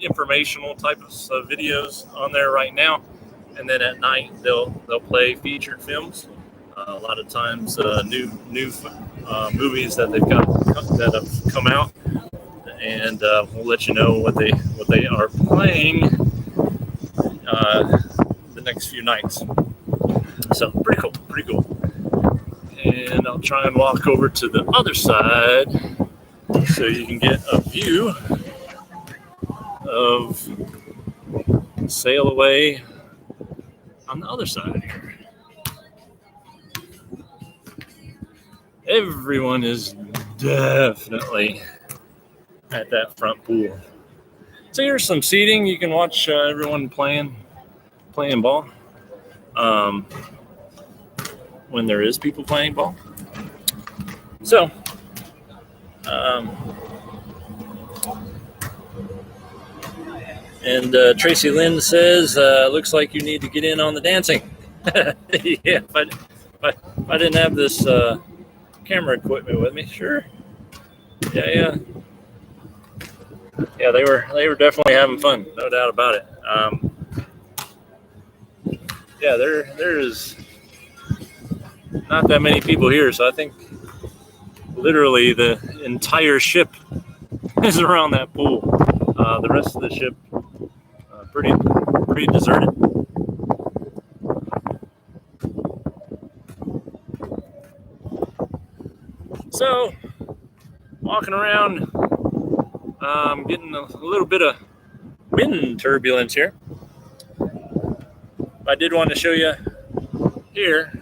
informational type of videos on there right now, and then at night they'll play featured films. A lot of times new movies that that have come out, and we'll let you know what they are playing the next few nights. So pretty cool. And I'll try and walk over to the other side so you can get a view of Sail Away on the other side here. Everyone is definitely at that front pool. So here's some seating. You can watch everyone playing ball. When there is people playing ball. So, And Tracy Lynn says, looks like you need to get in on the dancing. Yeah, but if I didn't have this camera equipment with me, sure. Yeah. They were definitely having fun, no doubt about it. There is not that many people here, so I think literally the entire ship is around that pool. The rest of the ship pretty deserted. So walking around, getting a little bit of wind turbulence here. I did want to show you here.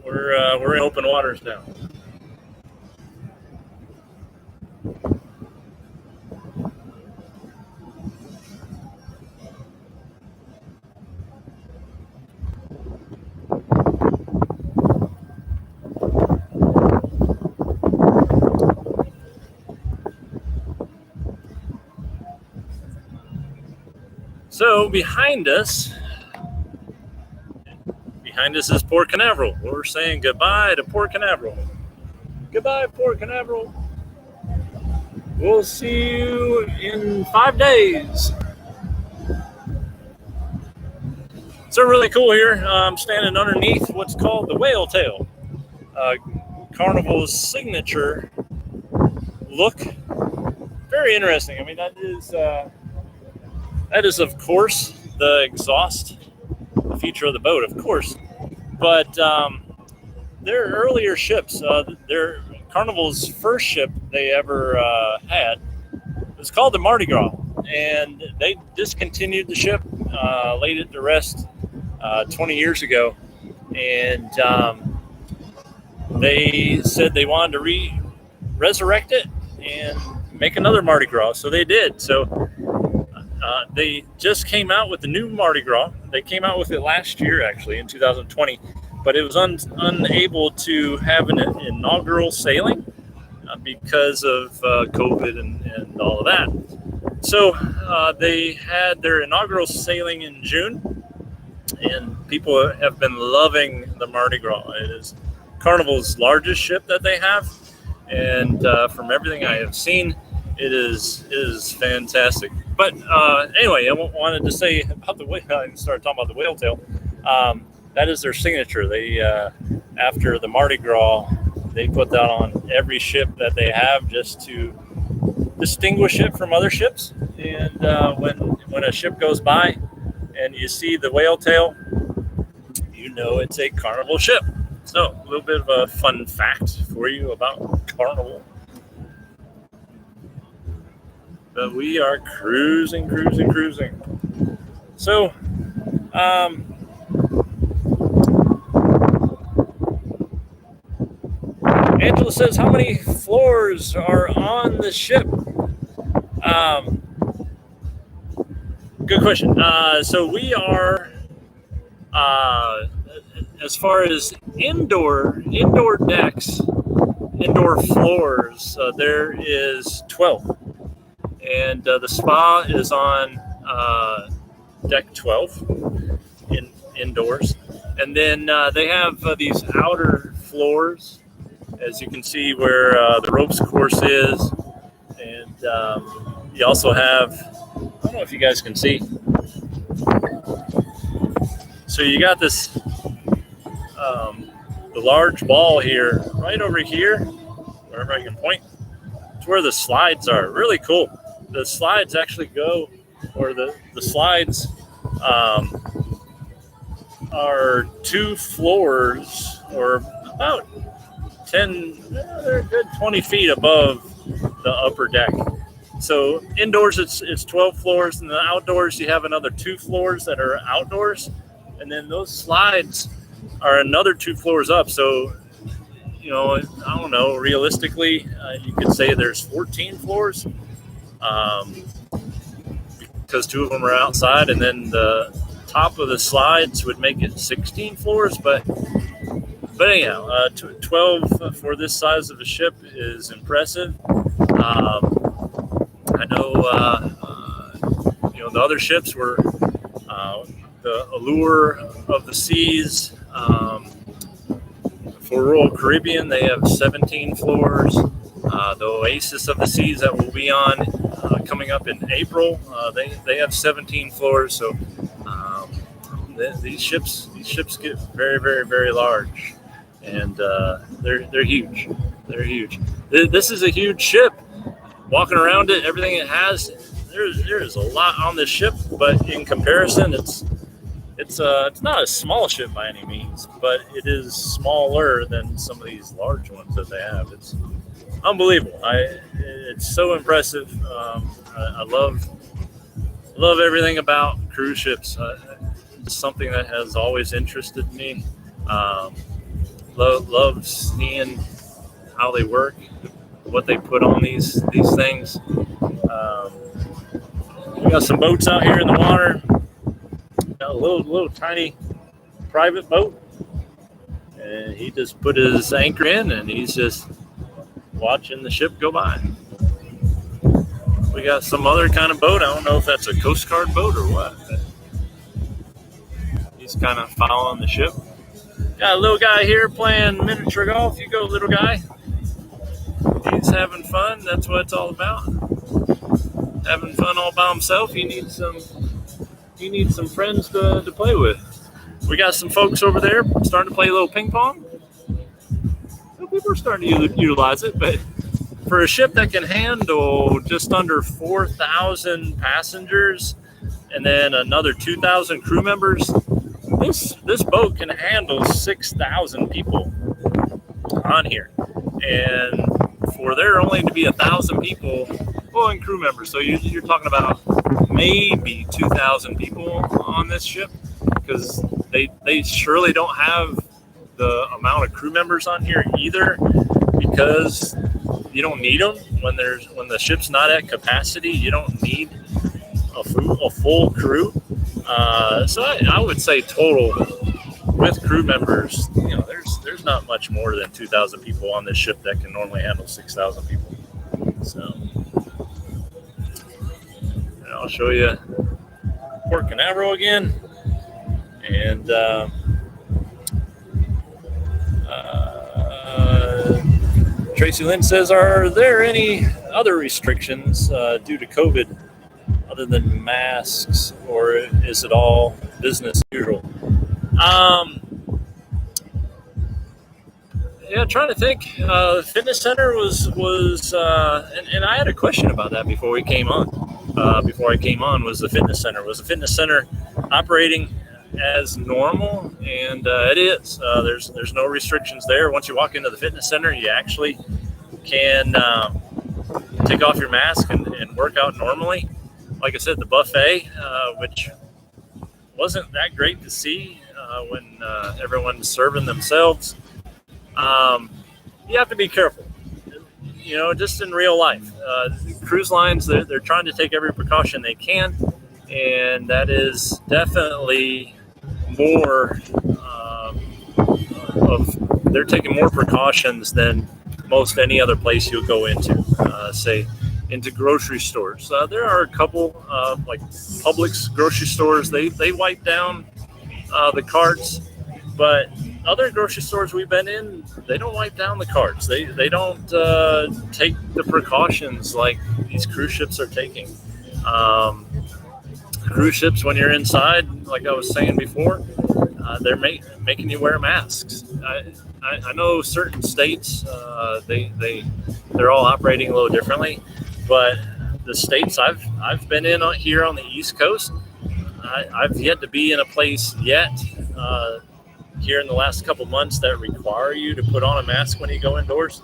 We're in open waters now. So behind us is Port Canaveral. We're saying goodbye to Port Canaveral. Goodbye, Port Canaveral. We'll see you in 5 days. So really cool here. I'm standing underneath what's called the whale tail. Carnival's signature look. Very interesting. I mean, that is of course the exhaust, the feature of the boat, of course. But their earlier ships, their Carnival's first ship they ever had, was called the Mardi Gras, and they discontinued the ship, laid it to rest 20 years ago, and they said they wanted to resurrect it and make another Mardi Gras, so they did. So they just came out with the new Mardi Gras. They came out with it last year, actually, in 2020, but it was unable to have an inaugural sailing because of COVID and all of that. So they had their inaugural sailing in June, and people have been loving the Mardi Gras. It is Carnival's largest ship that they have, and from everything I have seen, it is fantastic. But anyway, I wanted to say about the whale. I started talking about the whale tail. That is their signature. They after the Mardi Gras, they put that on every ship that they have just to distinguish it from other ships. And when a ship goes by and you see the whale tail, you know it's a Carnival ship. So a little bit of a fun fact for you about Carnival. But we are cruising. So, Angela says, how many floors are on the ship? Good question. So we are, as far as indoor decks, indoor floors, there is 12. And the spa is on deck 12 indoors. And then they have these outer floors, as you can see, where the ropes course is. And you also have, I don't know if you guys can see. So you got this, the large ball here, right over here, wherever I can point. It's where the slides are. Really cool. The slides actually go, or the slides are 2 floors, or about they're a good 20 feet above the upper deck. So indoors it's 12 floors, and the outdoors you have another 2 floors that are outdoors, and then those slides are another 2 floors up. So, you know, I don't know, realistically, you could say there's 14 floors. Because 2 of them are outside, and then the top of the slides would make it 16 floors. But anyhow, 12 for this size of a ship is impressive. I know, the other ships were the Allure of the Seas. For Royal Caribbean, they have 17 floors. The Oasis of the Seas that we'll be on coming up in April, they have 17 floors. So these ships get very, very, very large, and they're huge. They're huge. This is a huge ship. Walking around it, everything it has, there's a lot on this ship, but in comparison, it's not a small ship by any means, but it is smaller than some of these large ones that they have. It's unbelievable. It's so impressive. I love everything about cruise ships. It's something that has always interested me. Love seeing how they work, what they put on these things. We got some boats out here in the water. Got a little tiny private boat, and he just put his anchor in, and he's just watching the ship go by. We got some other kind of boat. I don't know if that's a Coast Guard boat or what. He's kind of following the ship. Got a little guy here playing miniature golf. You go, little guy. He's having fun. That's what it's all about. Having fun all by himself. He needs some friends to play with. We got some folks over there starting to play a little ping pong. Some people are starting to utilize it, but for a ship that can handle just under 4,000 passengers and then another 2,000 crew members, this boat can handle 6,000 people on here. And for there only to be 1,000 people, well, and crew members, so you're talking about maybe 2,000 people on this ship, because they surely don't have the amount of crew members on here either, because you don't need them when the ship's not at capacity. You don't need a full crew. So I would say total with crew members, there's not much more than 2,000 people on this ship that can normally handle 6,000 people. So I'll show you Port Canaveral again, and Tracy Lynn says, are there any other restrictions due to COVID other than masks, or is it all business as usual? Yeah, trying to think. The fitness center was and I had a question about that before we came on. Before I came on, was the fitness center operating as normal? And it is. There's no restrictions there. Once you walk into the fitness center, you actually can take off your mask and work out normally. Like I said, the buffet, which wasn't that great to see when everyone's serving themselves. You have to be careful, just in real life. Cruise lines, they're trying to take every precaution they can, and that is definitely more they're taking more precautions than most any other place you'll go into, say into grocery stores. There are a couple like Publix grocery stores, they wipe down the carts, but other grocery stores we've been in, they don't wipe down the carts. They don't take the precautions like these cruise ships are taking. Cruise ships, when you're inside, like I was saying before, they're making you wear masks. I know certain states, they're all operating a little differently, but the states I've been in here on the East Coast, I've yet to be in a place yet here in the last couple months that require you to put on a mask when you go indoors.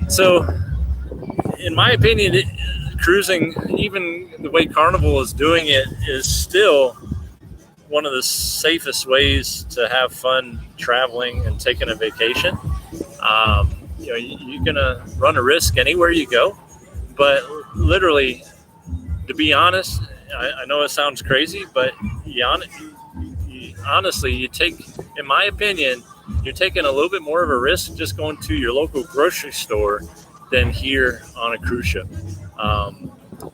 So in my opinion, cruising, even the way Carnival is doing it, is still one of the safest ways to have fun traveling and taking a vacation. You're gonna run a risk anywhere you go, but literally, to be honest, I know it sounds crazy, but honestly, you take, in my opinion, you're taking a little bit more of a risk just going to your local grocery store than here on a cruise ship.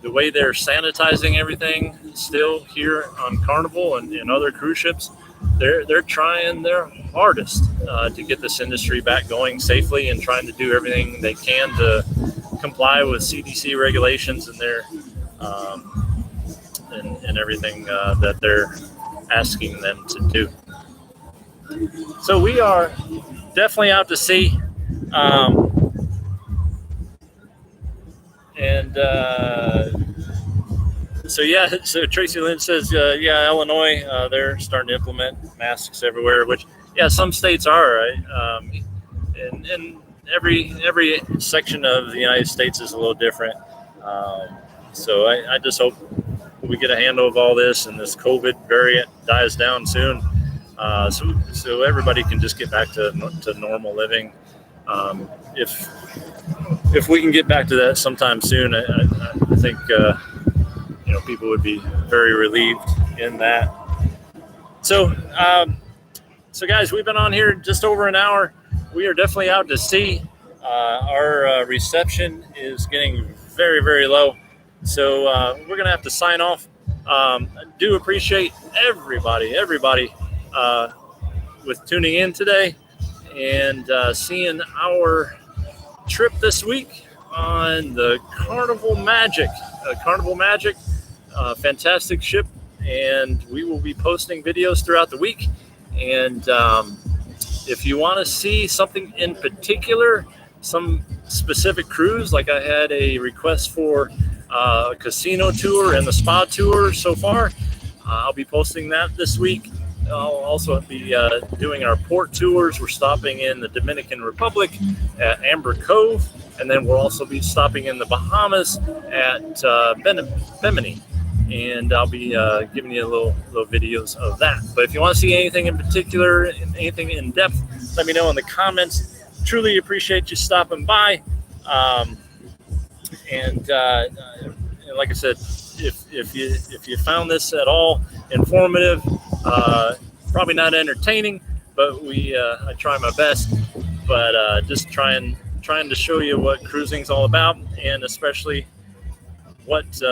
the way they're sanitizing everything still here on Carnival and other cruise ships, they're trying their hardest to get this industry back going safely and trying to do everything they can to comply with CDC regulations and their and everything that they're asking them to do. So we are definitely out to sea. So Tracy Lynn says, Illinois, they're starting to implement masks everywhere, which, some states are, right? And every section of the United States is a little different. So I just hope we get a handle of all this and this COVID variant dies down soon, so everybody can just get back to normal living. If we can get back to that sometime soon, I think people would be very relieved in that. So guys, we've been on here just over an hour. We are definitely out to sea. Our reception is getting very, very low. So we're going to have to sign off. I do appreciate everybody with tuning in today and seeing our trip this week on the Carnival Magic. Fantastic ship, and we will be posting videos throughout the week. And if you want to see something in particular, some specific cruise, like I had a request for a casino tour and the spa tour so far, I'll be posting that this week. I'll also be doing our port tours. We're stopping in the Dominican Republic at Amber Cove, and then we'll also be stopping in the Bahamas at Bimini. And I'll be giving you little videos of that. But if you want to see anything in particular, anything in depth, let me know in the comments. Truly appreciate you stopping by. And like I said, if you found this at all informative, probably not entertaining, but I try my best. But just trying to show you what cruising's all about, and especially what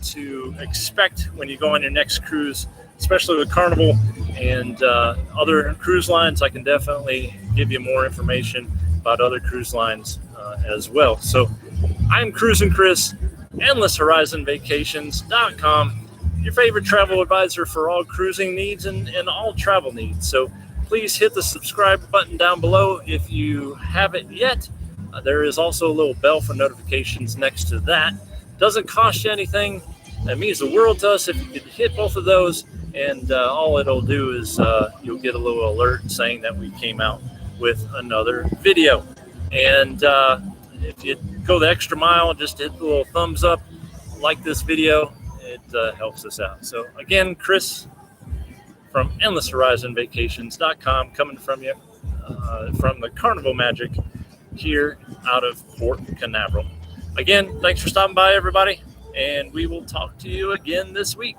to expect when you go on your next cruise, especially with Carnival and other cruise lines. I can definitely give you more information about other cruise lines as well. So I'm Cruising Chris, EndlessHorizonVacations.com, your favorite travel advisor for all cruising needs and all travel needs. So please hit the subscribe button down below if you haven't yet. There is also a little bell for notifications next to that. Doesn't cost you anything. That means the world to us if you could hit both of those, and all it'll do is you'll get a little alert saying that we came out with another video. And if you go the extra mile, just hit the little thumbs up, like this video. It helps us out. So again, Chris from EndlessHorizonVacations.com, coming from you from the Carnival Magic here out of Port Canaveral. Again, thanks for stopping by, everybody, and we will talk to you again this week.